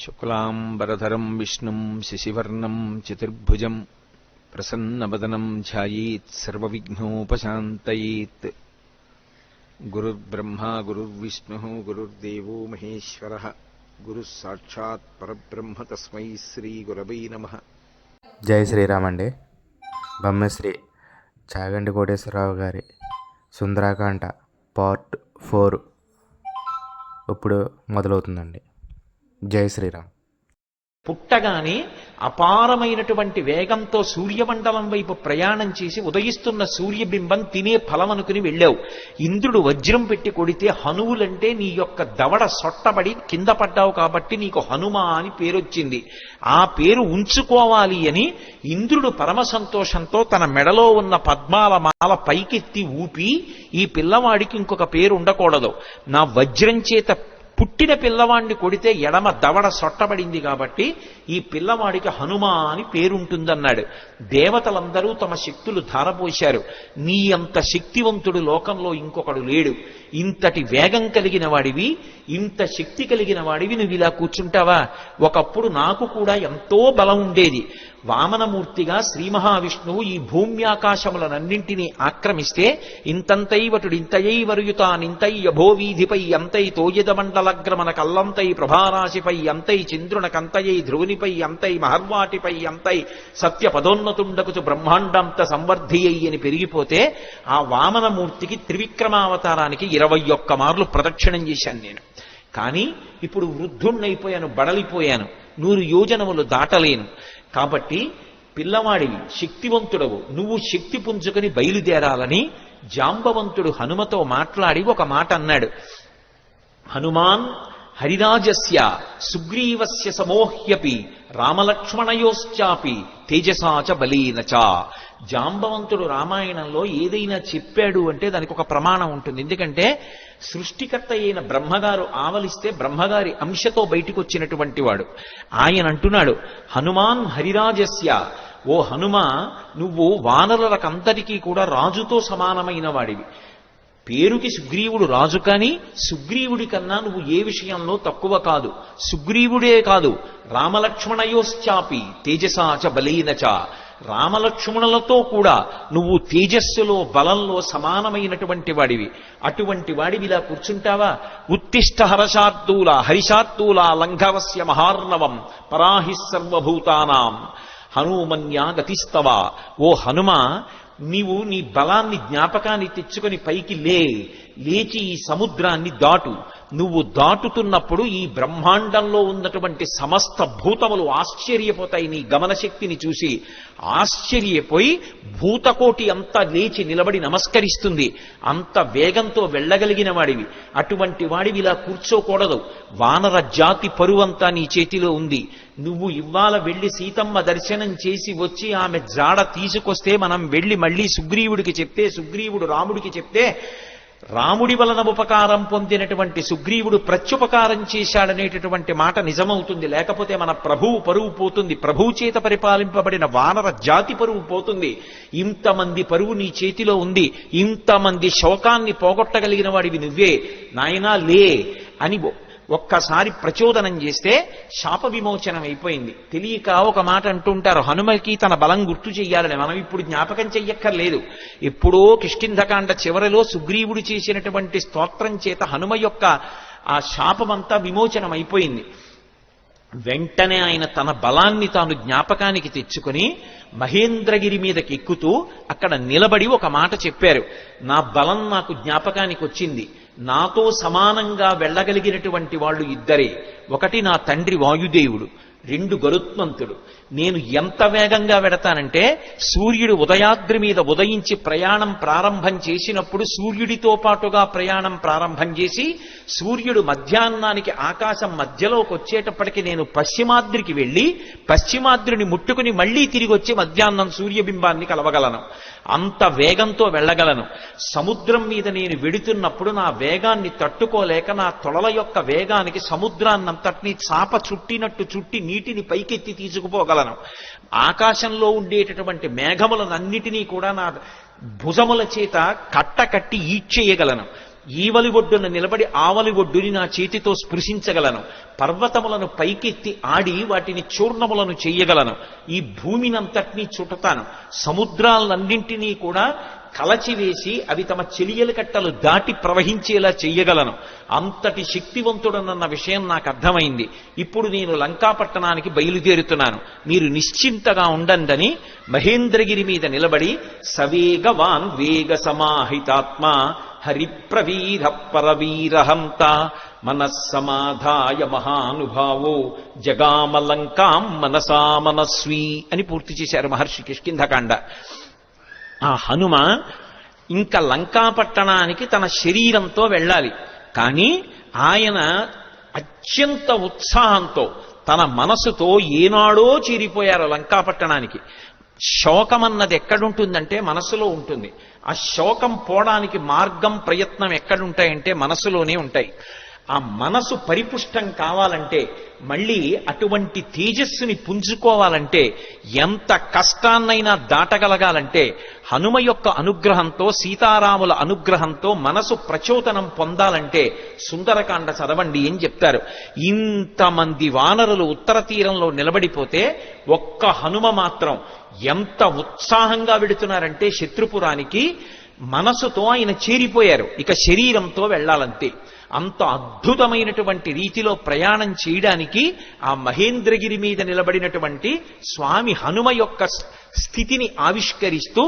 శుక్లాంబరధరం విష్ణుం శశివర్ణం చతుర్భుజం ప్రసన్నవదనం ధ్యాయేత్ సర్వవిఘ్నోపశాంతయేత్. గురుర్బ్రహ్మా గురుర్విష్ణుః గురుర్దేవో మహేశ్వరః గురుః సాక్షాత్ పరబ్రహ్మ తస్మై శ్రీ గురవై నమః. జై శ్రీరామ్ అండి. బ్రహ్మశ్రీ చాగంటి కోటేశ్వరరావు గారి సుందరాకాండ పార్ట్ 4 ఇప్పుడు మొదలవుతుందండి. జై శ్రీరామ్. పుట్టగానే అపారమైనటువంటి వేగంతో సూర్యమండలం వైపు ప్రయాణం చేసి ఉదయిస్తున్న సూర్యబింబం తినే ఫలం అనుకుని వెళ్ళావు. ఇంద్రుడు వజ్రం పెట్టి కొడితే హనువులంటే నీ యొక్క దవడ సొట్టబడి కింద పడ్డావు కాబట్టి నీకు హనుమ అని పేరొచ్చింది. ఆ పేరు ఉంచుకోవాలి అని ఇంద్రుడు పరమ సంతోషంతో తన మెడలో ఉన్న పద్మాల మాల పైకెత్తి ఊపి, ఈ పిల్లవాడికి ఇంకొక పేరు ఉండకూడదు, నా వజ్రం చేత పుట్టిన పిల్లవాడిని కొడితే ఎడమ దవడ సొట్టబడింది కాబట్టి ఈ పిల్లవాడికి హనుమ అని పేరుంటుందన్నాడు. దేవతలందరూ తమ శక్తులు ధారపోశారు. నీ అంత శక్తివంతుడు లోకంలో ఇంకొకడు లేడు. ఇంతటి వేగం కలిగిన వాడివి, ఇంత శక్తి కలిగిన వాడివి, నువ్వు ఇలా కూర్చుంటావా? ఒకప్పుడు నాకు కూడా ఎంతో బలం ఉండేది. వామనమూర్తిగా శ్రీ మహావిష్ణువు ఈ భూమ్యాకాశములనన్నింటినీ ఆక్రమిస్తే ఇంతంతైవటుడింతయై వరుయుతానింతై యభోవీధిపై అంతై తోయదమండలగ్రమణ కల్లంతై ప్రభారాశిపై అంతై చంద్రునకంతయై ధ్రువునిపై అంతై మహర్వాటిపై అంతై సత్య పదోన్నతుండకుచు బ్రహ్మాండంత సంవర్ధియ్యి అని పెరిగిపోతే ఆ వామనమూర్తికి త్రివిక్రమావతారానికి 21 మార్లు ప్రదక్షిణం చేశాను నేను. కానీ ఇప్పుడు వృద్ధుణ్ణైపోయాను, బడలిపోయాను, 100 యోజనములు దాటలేను. కాబట్టి పిల్లవాడివి, శక్తివంతుడవు, నువ్వు శక్తి పుంజుకొని బయలుదేరాలని జాంబవంతుడు హనుమతో మాట్లాడి ఒక మాట అన్నాడు. హనుమాన్ హరిరాజస్య సుగ్రీవస్య సమోహ్యపి రామలక్ష్మణయోశ్చాపి తేజసాచ బలీనచ. జాంబవంతుడు రామాయణంలో ఏదైనా చెప్పాడు అంటే దానికి ఒక ప్రమాణం ఉంటుంది. ఎందుకంటే సృష్టికర్త అయిన బ్రహ్మగారు ఆవలిస్తే బ్రహ్మగారి అంశతో బయటికి వచ్చినటువంటి వాడు. ఆయన అంటున్నాడు, హనుమాన్ హరిరాజస్య, ఓ హనుమ, నువ్వు వానరులకంతటికీ కూడా రాజుతో సమానమైన వాడివి. పేరుకి సుగ్రీవుడు రాజు, కానీ సుగ్రీవుడి కన్నా నువ్వు ఏ విషయంలో తక్కువ కాదు. సుగ్రీవుడే కాదు, రామలక్ష్మణయోశ్చాపి తేజసాచ బలీనచ, రామలక్ష్మణులతో కూడా నువ్వు తేజస్సులో బలంలో సమానమైనటువంటి వాడివి. అటువంటి వాడివి ఇలా కూర్చుంటావా? ఉత్తిష్ట హర్షార్దూల హరిషార్దూల లంఘవస్య మహార్ణవం పరాహి సర్వభూతానాం హనుమన్యా గతిస్తవ. ఓ హనుమ, నీవు నీ బలాన్ని జ్ఞాపకాన్ని తెచ్చుకొని పైకి లేచి ఈ సముద్రాన్ని దాటు. నువ్వు దాటుతున్నప్పుడు ఈ బ్రహ్మాండంలో ఉన్నటువంటి సమస్త భూతములు ఆశ్చర్యపోతాయి నీ గమనశక్తిని చూసి. ఆశ్చర్యపోయి భూతకోటి అంతా లేచి నిలబడి నమస్కరిస్తుంది. అంత వేగంతో వెళ్ళగలిగిన వాడివి. అటువంటి వాడివి ఇలా కూర్చోకూడదు. వానర జాతి పరువంతా నీ చేతిలో ఉంది. నువ్వు ఇవాళ వెళ్ళి సీతమ్మ దర్శనం చేసి వచ్చి ఆమె జాడ తీసుకొస్తే మనం వెళ్ళి మళ్ళీ సుగ్రీవుడికి చెప్తే, సుగ్రీవుడు రాముడికి చెప్తే, రాముడి వలన ఉపకారం పొందినటువంటి సుగ్రీవుడు ప్రత్యుపకారం చేశాడనేటటువంటి మాట నిజమవుతుంది. లేకపోతే మన ప్రభువు పరువు పోతుంది. ప్రభువు చేత పరిపాలింపబడిన వానర జాతి పరువు పోతుంది. ఇంతమంది పరువు నీ చేతిలో ఉంది. ఇంతమంది శోకాన్ని పోగొట్టగలిగిన వాడివి నువ్వే. నాయనా లే అని ఒక్కసారి ప్రచోదనం చేస్తే శాప విమోచనం అయిపోయింది. తెలియక ఒక మాట అంటుంటారు, హనుమకి తన బలం గుర్తు చెయ్యాలని. మనం ఇప్పుడు జ్ఞాపకం చెయ్యక్కర్లేదు. ఎప్పుడో కిష్కింధకాండ చివరిలో సుగ్రీవుడు చేసినటువంటి స్తోత్రం చేత హనుమ యొక్క ఆ శాపమంతా విమోచనం అయిపోయింది. వెంటనే ఆయన తన బలాన్ని తాను జ్ఞాపకానికి తెచ్చుకొని మహేంద్రగిరి మీదకి ఎక్కుతూ అక్కడ నిలబడి ఒక మాట చెప్పారు. నా బలం నాకు జ్ఞాపకానికి వచ్చింది. నాతో సమానంగా వెళ్ళగలిగినటువంటి వాళ్ళు ఇద్దరే. ఒకటి నా తండ్రి వాయుదేవుడు, 2 గరుత్మంతుడు. నేను ఎంత వేగంగా వెడతానంటే సూర్యుడు ఉదయాద్రి మీద ఉదయించి ప్రయాణం ప్రారంభం చేసినప్పుడు సూర్యుడితో పాటుగా ప్రయాణం ప్రారంభం చేసి సూర్యుడు మధ్యాహ్నానికి ఆకాశం మధ్యలోకి వచ్చేటప్పటికి నేను పశ్చిమాద్రికి వెళ్ళి పశ్చిమాద్రిని ముట్టుకుని మళ్లీ తిరిగి వచ్చి మధ్యాహ్నం సూర్యబింబాన్ని కలవగలను. అంత వేగంతో వెళ్ళగలను. సముద్రం మీద నేను వెడుతున్నప్పుడు నా వేగాన్ని తట్టుకోలేక నా తొడల యొక్క వేగానికి సముద్రాన్నంతటినీ చాప చుట్టినట్టు చుట్టి నీటిని పైకెత్తి తీసుకుపోగలను. ఆకాశంలో ఉండేటటువంటి మేఘములనన్నిటినీ కూడా నా భుజముల చేత కట్టకట్టి ఈడ్చేయగలను. ఈవలి ఒడ్డున నిలబడి ఆవలి ఒడ్డుని నా చేతితో స్పృశించగలను, పర్వతములను పైకెత్తి ఆడి వాటిని చూర్ణములను చెయ్యగలను, ఈ భూమినంతటినీ చుట్టతాను, సముద్రాలన్నింటినీ కూడా కలచివేసి అవి తమ చెలియల కట్టలు దాటి ప్రవహించేలా చెయ్యగలను. అంతటి శక్తివంతుడనన్న విషయం నాకు అర్థమైంది. ఇప్పుడు నేను లంకాపట్టణానికి బయలుదేరుతున్నాను, మీరు నిశ్చింతగా ఉండందని మహేంద్రగిరి మీద నిలబడి సవేగవాన్ వేగ సమాహితాత్మ హరిప్రవీర పరవీరహంత మనస్సమాధాయ మహానుభావో జగామలంకాం మనసా మనస్వీ అని పూర్తి చేశారు మహర్షి కిష్కింధకాండ. ఆ హనుమ ఇంకా లంకాపట్టణానికి తన శరీరంతో వెళ్ళాలి. కానీ ఆయన అత్యంత ఉత్సాహంతో తన మనసుతో ఏనాడో చేరిపోయారు లంకాపట్టణానికి. శోకం అన్నది ఎక్కడుంటుందంటే మనసులో ఉంటుంది. ఆ శోకం పోవడానికి మార్గం ప్రయత్నం ఎక్కడుంటాయంటే మనసులోనే ఉంటాయి. ఆ మనసు పరిపుష్టం కావాలంటే, మళ్ళీ అటువంటి తేజస్సుని పుంజుకోవాలంటే, ఎంత కష్టాన్నైనా దాటగలగాలంటే హనుమ యొక్క అనుగ్రహంతో, సీతారాముల అనుగ్రహంతో మనసు ప్రచోదనం పొందాలంటే సుందరకాండ చదవండి అని చెప్తారు. ఇంతమంది వానరులు ఉత్తర తీరంలో నిలబడిపోతే ఒక్క హనుమ మాత్రం ఎంత ఉత్సాహంగా వెడుతున్నారంటే శత్రుపురానికి మనసుతో ఆయన చేరిపోయారు. ఇక శరీరంతో వెళ్ళాలంతే. అంత అద్భుతమైనటువంటి రీతిలో ప్రయాణం చేయడానికి ఆ మహేంద్రగిరి మీద నిలబడినటువంటి స్వామి హనుమ యొక్క స్థితిని ఆవిష్కరిస్తూ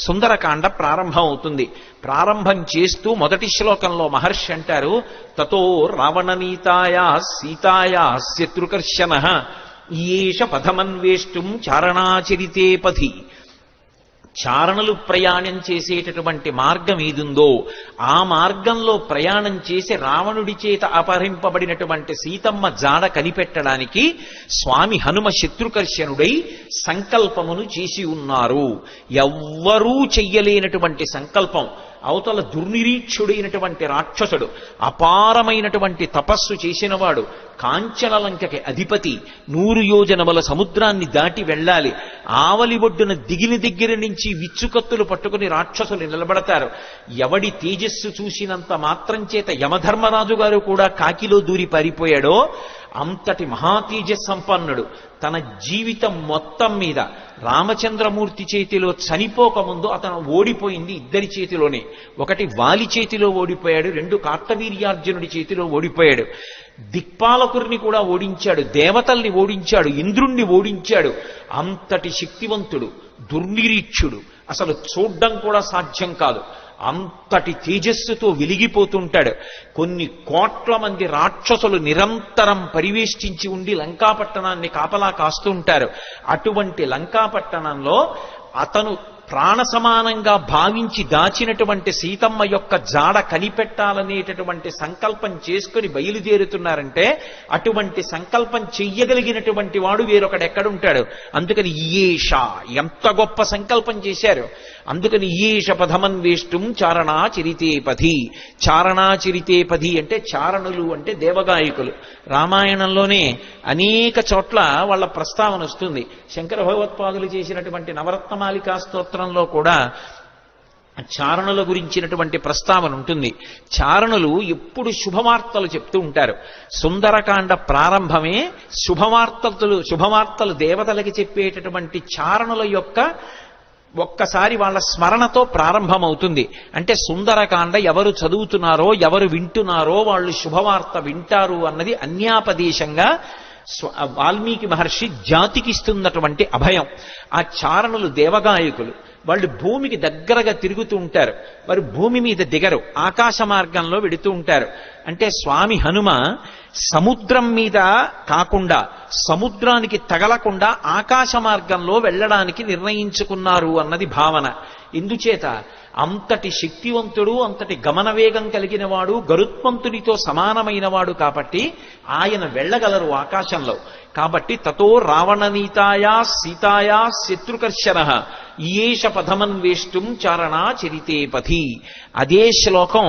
సుందరకాండ ప్రారంభం అవుతుంది. ప్రారంభం చేస్తూ మొదటి శ్లోకంలో మహర్షి అంటారు, తతో రావణనీతాయా సీతాయా శత్రుకర్షణ ఈయేష పథమన్వేష్టం చారణాచరితే పథి. చారణలు ప్రయాణం చేసేటటువంటి మార్గం ఏదుందో ఆ మార్గంలో ప్రయాణం చేసి రావణుడి చేత అపహరింపబడినటువంటి సీతమ్మ జాడ కనిపెట్టడానికి స్వామి హనుమ శత్రుకర్షణుడై సంకల్పమును చేసి ఉన్నారు. ఎవ్వరూ చెయ్యలేనటువంటి సంకల్పం. అవతల దుర్నిరీక్షుడైనటువంటి రాక్షసుడు, అపారమైనటువంటి తపస్సు చేసినవాడు, కాంచనలంకకి అధిపతి, 100 యోజనముల సముద్రాన్ని దాటి వెళ్ళాలి. ఆవలి ఒడ్డున దిగిన దగ్గర నుంచి విచ్చుకత్తులు పట్టుకుని రాక్షసులు నిలబడతారు. ఎవడి తేజస్సు చూసినంత మాత్రం చేత యమధర్మరాజు గారు కూడా కాకిలో దూరి పారిపోయాడో అంతటి మహాతేజస్ సంపన్నుడు. తన జీవితం మొత్తం మీద రామచంద్రమూర్తి చేతిలో చనిపోకముందు అతను ఓడిపోయింది ఇద్దరి చేతిలోనే. ఒకటి వాలి చేతిలో ఓడిపోయాడు, 2 కార్తవీర్యార్జునుడి చేతిలో ఓడిపోయాడు. దిక్పాలకుర్ని కూడా ఓడించాడు, దేవతల్ని ఓడించాడు, ఇంద్రుణ్ణి ఓడించాడు. అంతటి శక్తివంతుడు, దుర్నిరీక్షుడు, అసలు చూడ్డం కూడా సాధ్యం కాదు. అంతటి తేజస్సుతో వెలిగిపోతుంటాడు. కొన్ని కోట్ల మంది రాక్షసులు నిరంతరం పరివేష్టించి ఉండి లంకాపట్టణాన్ని కాపలా కాస్తూ ఉంటారు. అటువంటి లంకాపట్టణంలో అతను ప్రాణ సమానంగా భావించి దాచినటువంటి సీతమ్మ యొక్క జాడ కనిపెట్టాలనేటటువంటి సంకల్పం చేసుకుని బయలుదేరుతున్నారంటే అటువంటి సంకల్పం చెయ్యగలిగినటువంటి వాడు వేరొకడెక్కడుంటాడు. అందుకని ఈయేష ఎంత గొప్ప సంకల్పం చేశారు. అందుకని ఈయేష పథమన్వేష్టం చారణా చరితే పథి. చారణా చరితే పథి అంటే చారణులు అంటే దేవగాయకులు. రామాయణంలోనే అనేక చోట్ల వాళ్ళ ప్రస్తావన వస్తుంది. శంకర భగవత్పాదులు చేసినటువంటి నవరత్నమాలికా స్తోత్రంలో కూడా చారణుల గురించినటువంటి ప్రస్తావన ఉంటుంది. చారణులు ఎప్పుడు శుభవార్తలు చెప్తూ ఉంటారు. సుందరకాండ ప్రారంభమే శుభవార్తలు దేవతలకి చెప్పేటటువంటి చారణుల యొక్క ఒక్కసారి వాళ్ళ స్మరణతో ప్రారంభమవుతుంది. అంటే సుందరకాండ ఎవరు చదువుతున్నారో ఎవరు వింటున్నారో వాళ్ళు శుభవార్త వింటారు అన్నది అన్యాపదేశంగా వాల్మీకి మహర్షి జాతికిస్తున్నటువంటి అభయం. ఆ చారణులు దేవగాయకులు. వాళ్ళు భూమికి దగ్గరగా తిరుగుతూ ఉంటారు. వారు భూమి మీద దిగరు, ఆకాశ మార్గంలో వెడుతూ ఉంటారు. అంటే స్వామి హనుమ సముద్రం మీద కాకుండా సముద్రానికి తగలకుండా ఆకాశ మార్గంలో వెళ్ళడానికి నిర్ణయించుకున్నారు అన్నది భావన. ఎందుచేత అంతటి శక్తివంతుడు, అంతటి గమనవేగం కలిగిన వాడు, గరుత్మంతునితో సమానమైన వాడు కాబట్టి ఆయన వెళ్ళగలరు ఆకాశంలో. కాబట్టి తతో రావణనీతాయా సీతాయా శత్రుకర్షణ ఈయేష పథమన్వేష్టం చారణా చరితే పథి. అదే శ్లోకం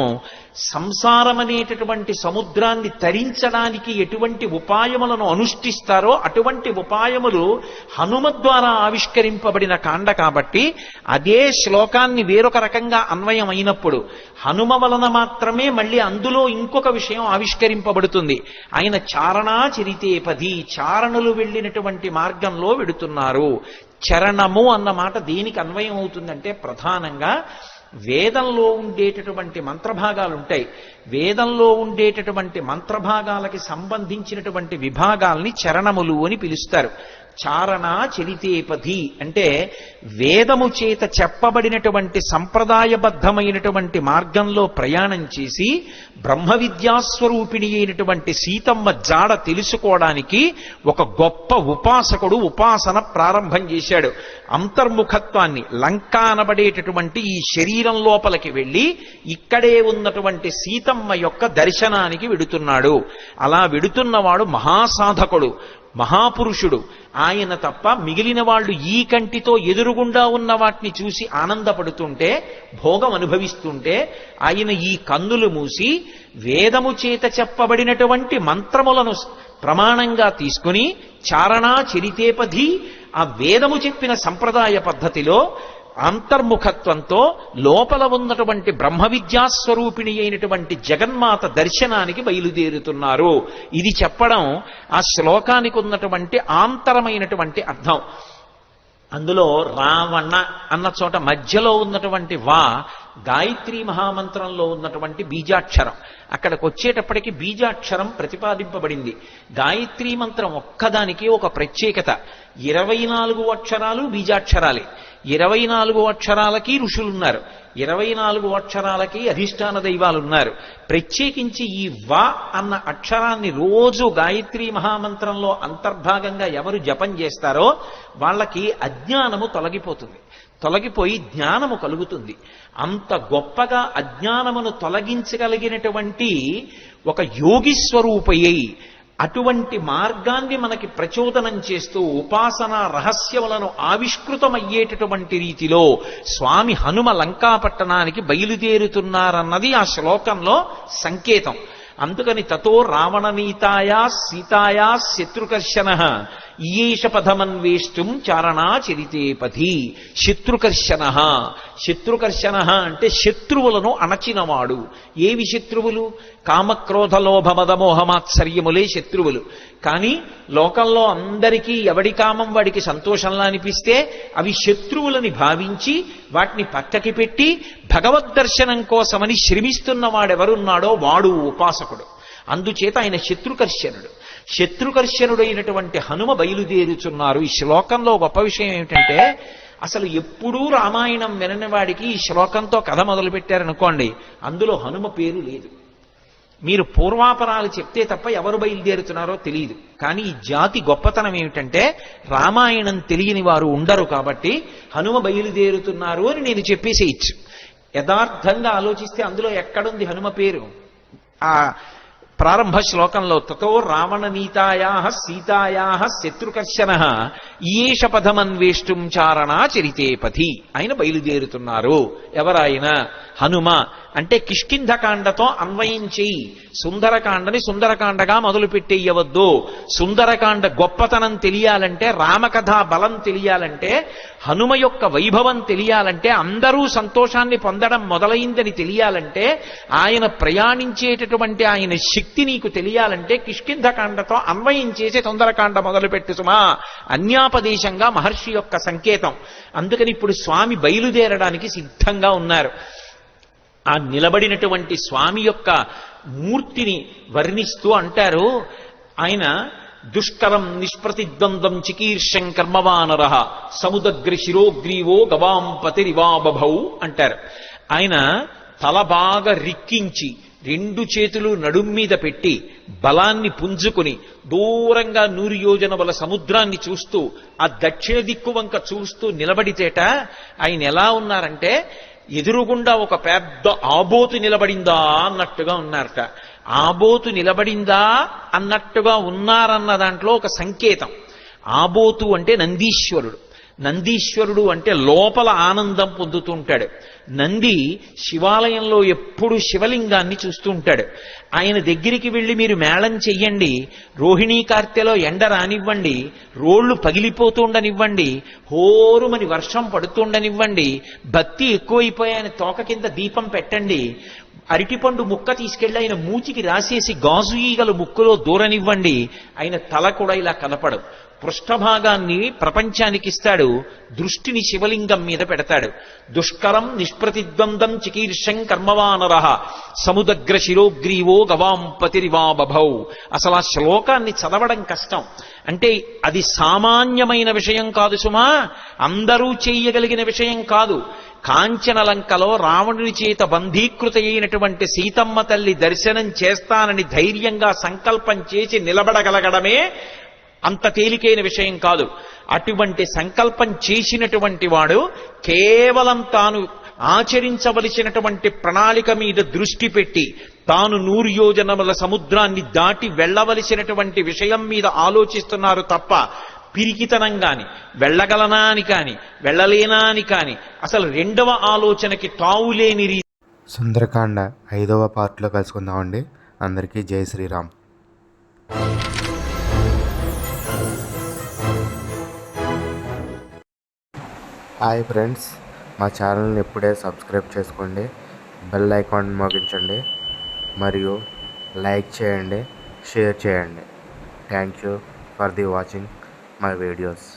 సంసారమనేటటువంటి సముద్రాన్ని తరించడానికి ఎటువంటి ఉపాయములను అనుష్ఠిస్తారో అటువంటి ఉపాయములు హనుమ ద్వారా ఆవిష్కరింపబడిన కాండ కాబట్టి అదే శ్లోకాన్ని వేరొక రకంగా అన్వయం అయినప్పుడు హనుమ వలన మాత్రమే మళ్ళీ అందులో ఇంకొక విషయం ఆవిష్కరింపబడుతుంది. ఆయన చారణా చరితే పది, చారణులు వెళ్ళినటువంటి మార్గంలో వెడుతున్నారు. చరణము అన్న మాట దేనికి అన్వయం అవుతుందంటే ప్రధానంగా వేదంలో ఉండేటటువంటి మంత్రభాగాలు ఉంటాయి. వేదంలో ఉండేటటువంటి మంత్రభాగాలకి సంబంధించినటువంటి విభాగాల్ని చరణములు అని పిలుస్తారు. చారణ చరితేపథి అంటే వేదము చేత చెప్పబడినటువంటి సంప్రదాయబద్ధమైనటువంటి మార్గంలో ప్రయాణం చేసి బ్రహ్మ విద్యాస్వరూపిణి అయినటువంటి సీతమ్మ జాడ తెలుసుకోవడానికి ఒక గొప్ప ఉపాసకుడు ఉపాసన ప్రారంభం చేశాడు. అంతర్ముఖత్వాన్ని, లంక అనబడేటటువంటి ఈ శరీరం లోపలికి వెళ్ళి ఇక్కడే ఉన్నటువంటి సీతమ్మ యొక్క దర్శనానికి వెడుతున్నాడు. అలా వెడుతున్నవాడు మహాసాధకుడు, మహాపురుషుడు. ఆయన తప్ప మిగిలిన వాళ్ళు ఈ కంటితో ఎదురుగుండా ఉన్న వాటిని చూసి ఆనందపడుతుంటే, భోగం అనుభవిస్తుంటే, ఆయన ఈ కన్నులు మూసి వేదము చేత చెప్పబడినటువంటి మంత్రములను ప్రమాణంగా తీసుకుని చారణా చరితేపథి, ఆ వేదము చెప్పిన సంప్రదాయ పద్ధతిలో అంతర్ముఖత్వంతో లోపల ఉన్నటువంటి బ్రహ్మ విద్యాస్వరూపిణి అయినటువంటి జగన్మాత దర్శనానికి బయలుదేరుతున్నారు. ఇది చెప్పడం ఆ శ్లోకానికి ఉన్నటువంటి ఆంతరమైనటువంటి అర్థం. అందులో రావణ అన్న చోట మధ్యలో ఉన్నటువంటి వా గాయత్రీ మహామంత్రంలో ఉన్నటువంటి బీజాక్షరం. అక్కడికి వచ్చేటప్పటికి బీజాక్షరం ప్రతిపాదింపబడింది. గాయత్రీ మంత్రం ఒక్కదానికి ఒక ప్రత్యేకత. 24 అక్షరాలు బీజాక్షరాలే. 24 అక్షరాలకి ఋషులున్నారు, 24 అక్షరాలకి అధిష్టాన దైవాలున్నారు. ప్రత్యేకించి ఈ వా అన్న అక్షరాన్ని రోజు గాయత్రీ మహామంత్రంలో అంతర్భాగంగా ఎవరు జపం చేస్తారో వాళ్ళకి అజ్ఞానము తొలగిపోయి జ్ఞానము కలుగుతుంది. అంత గొప్పగా అజ్ఞానమును తొలగించగలిగినటువంటి ఒక యోగి స్వరూపయ్యి అటువంటి మార్గాన్ని మనకి ప్రచోదనం చేస్తూ ఉపాసనా రహస్యములను ఆవిష్కృతమయ్యేటటువంటి రీతిలో స్వామి హనుమ లంకాపట్టణానికి బయలుదేరుతున్నారన్నది ఆ శ్లోకంలో సంకేతం. అందుకని తతో రావణనీతాయా సీతాయా శత్రుకర్షణ ఈయేష పథమన్వేష్టం చారణా చరితేపథి. శత్రుకర్షణ అంటే శత్రువులను అణచినవాడు. ఏవి శత్రువులు? కామక్రోధ లోభ మద మోహమాత్సర్యములే శత్రువులు. కానీ లోకంలో అందరికీ ఎవడి కామం వాడికి సంతోషంలా అనిపిస్తే అవి శత్రువులని భావించి వాటిని పక్కకి పెట్టి భగవద్దర్శనం కోసమని శ్రమిస్తున్నవాడెవరున్నాడో వాడు ఉపాసకుడు. అందుచేత ఆయన శత్రుకర్షణుడైనటువంటి హనుమ బయలుదేరుచున్నారు. ఈ శ్లోకంలో గొప్ప విషయం ఏమిటంటే అసలు ఎప్పుడూ రామాయణం వినని వాడికి ఈ శ్లోకంతో కథ మొదలు పెట్టారనుకోండి, అందులో హనుమ పేరు లేదు. మీరు పూర్వాపరాలు చెప్తే తప్ప ఎవరు బయలుదేరుతున్నారో తెలియదు. కానీ ఈ జాతి గొప్పతనం ఏమిటంటే రామాయణం తెలియని వారు ఉండరు కాబట్టి హనుమ బయలుదేరుతున్నారు అని నేను చెప్పేసేయచ్చు. యథార్థంగా ఆలోచిస్తే అందులో ఎక్కడుంది హనుమ పేరు? ఆ ప్రారంభ శ్లోకంలో తతో రావణనీతాయా సీతాయా శత్రుకర్షణ ఈయేష పథమన్వేష్టం చారణా చరితేపథి. ఆయన బయలుదేరుతున్నారు. ఎవరాయన? హనుమ. అంటే కిష్కింధకాండతో అన్వయం చేయి. సుందరకాండని సుందరకాండగా మొదలు పెట్టేయవద్దు. సుందరకాండ గొప్పతనం తెలియాలంటే, రామకథా బలం తెలియాలంటే, హనుమ యొక్క వైభవం తెలియాలంటే, అందరూ సంతోషాన్ని పొందడం మొదలైందని తెలియాలంటే, ఆయన ప్రయాణించేటటువంటి ఆయన శక్తి నీకు తెలియాలంటే కిష్కింధకాండతో అన్వయం చేసి సుందరకాండ మొదలుపెట్టు సుమా. అన్యాపదేశంగా మహర్షి యొక్క సంకేతం. అందుకని ఇప్పుడు స్వామి బయలుదేరడానికి సిద్ధంగా ఉన్నారు. ఆ నిలబడినటువంటి స్వామి యొక్క మూర్తిని వర్ణిస్తూ అంటారు ఆయన, దుష్కరం నిష్ప్రతిద్వంద్వం చికీర్షం కర్మవానర సముదగ్ర శిరోగ్రీవో గవాం పతిరివాబభౌ అంటారు. ఆయన తల బాగా రిక్కించి 2 చేతులు నడుం మీద పెట్టి బలాన్ని పుంజుకుని దూరంగా 100 యోజనముల సముద్రాన్ని చూస్తూ ఆ దక్షిణ దిక్కు వంక చూస్తూ నిలబడితేట ఆయన ఎలా ఉన్నారంటే ఎదురుగుండా ఒక పెద్ద ఆబోతు నిలబడిందా అన్నట్టుగా ఉన్నారట. ఆబోతు నిలబడిందా అన్నట్టుగా ఉన్నారన్న దాంట్లో ఒక సంకేతం. ఆబోతు అంటే నందీశ్వరుడు. నందీశ్వరుడు అంటే లోపల ఆనందం పొందుతూ ఉంటాడు. నంది శివాలయంలో ఎప్పుడు శివలింగాన్ని చూస్తూ ఉంటాడు. ఆయన దగ్గరికి వెళ్ళి మీరు మేళం చెయ్యండి, రోహిణీ కార్తెలో ఎండ రానివ్వండి, రోళ్లు పగిలిపోతుండనివ్వండి, హోరుమని వర్షం పడుతుండనివ్వండి, భక్తి ఎక్కువైపోయి ఆయన తోక కింద దీపం పెట్టండి, అరటిపండు ముక్క తీసుకెళ్లి ఆయన మూతికి రాసేసి గాజు ఈగలు ముక్కులో దూరనివ్వండి, ఆయన తల కూడా ఇలా కనపడు. పృష్ఠభాగాన్ని ప్రపంచానికి ఇస్తాడు, దృష్టిని శివలింగం మీద పెడతాడు. దుష్కరం నిష్ప్రతిద్వందం చికీర్షం కర్మవానర సముదగ్ర శిరోగ్రీవో గవాంపతిరివా బభౌ. అసలు ఆ శ్లోకాన్ని చదవడం కష్టం. అంటే అది సామాన్యమైన విషయం కాదు సుమా, అందరూ చేయగలిగిన విషయం కాదు. కాంచనలంకలో రావణుని చేత బంధీకృత అయినటువంటి సీతమ్మ తల్లి దర్శనం చేస్తానని ధైర్యంగా సంకల్పం చేసి నిలబడగలగడమే అంత తేలికైన విషయం కాదు. అటువంటి సంకల్పం చేసినటువంటి వాడు కేవలం తాను ఆచరించవలసినటువంటి ప్రణాళిక మీద దృష్టి పెట్టి తాను 100 యోజనముల సముద్రాన్ని దాటి వెళ్ళవలసినటువంటి విషయం మీద ఆలోచిస్తున్నారు తప్ప పిరికితనం కాని, వెళ్ళగలనా అని కాని, వెళ్ళలేనా అని కాని, అసలు రెండవ ఆలోచనకి తావులేని రీతి. సుందరకాండ 5వ పార్ట్లో కలుసుకుందామండి. అందరికీ జై శ్రీరామ్. హాయ్ ఫ్రెండ్స్, మా ఛానల్ని ఇప్పుడే సబ్స్క్రైబ్ చేసుకోండి, బెల్ ఐకాన్ మోగించండి, మరియు లైక్ చేయండి, షేర్ చేయండి. Thank you for the watching my videos.